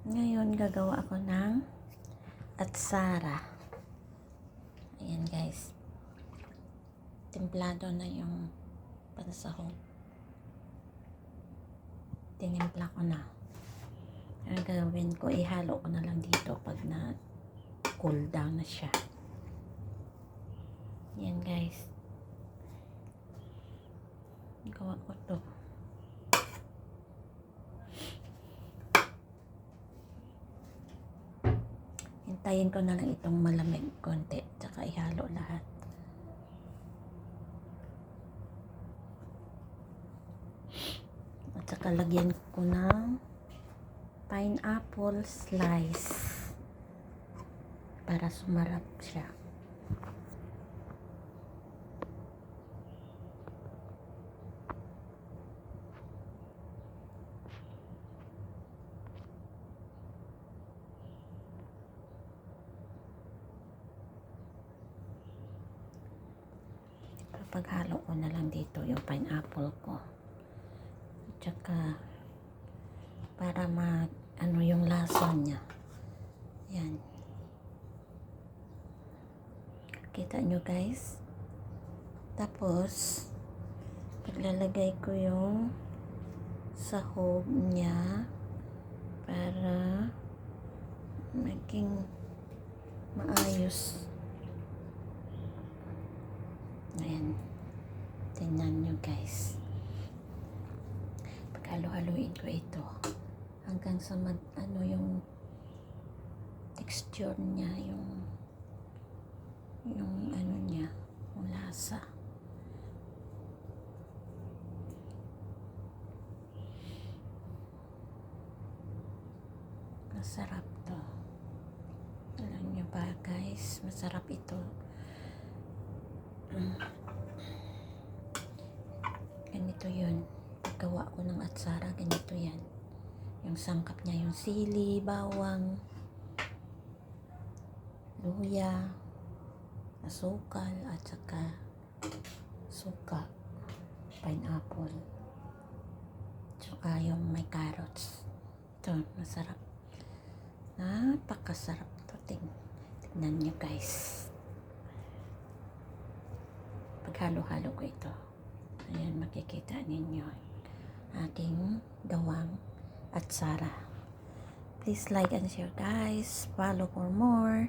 Ngayon, gagawa ako ng atsara. Ayan guys. Templado na yung pansahog. Tinimpla ko na. Ang gagawin ko, ihalo ko na lang dito pag na cool down na siya. Ayan guys. Gawa ko to. Hintayin ko na lang itong malamig konti, tsaka ihalo lahat. At saka lagyan ko ng pineapple slice para sumarap siya. Paghalo ko na lang dito yung pineapple ko. Tsaka para ano yung lasa niya. Yan. Kita nyo guys. Tapos paglalagay ko yung sahog niya para maging maayos. Ayan. Tingnan nyo guys. Paghalu-haluin ko ito hanggang sa ano yung texture niya, yung ano niya, yung lasa. Masarap to. Alam nyo ba guys, masarap ito. Ganito yun. Paggawa ko ng atsara, ganito yan. Yung sangkap niya, yung sili, bawang, luya, asukal, at saka suka, pineapple, tsaka yung may carrots. Ito, masarap. Napakasarap to. Tignan nyo guys. Paghalo-halo ko ito. Ayan, makikita ninyo aking gawang atsara. Please like and share guys. Follow for more.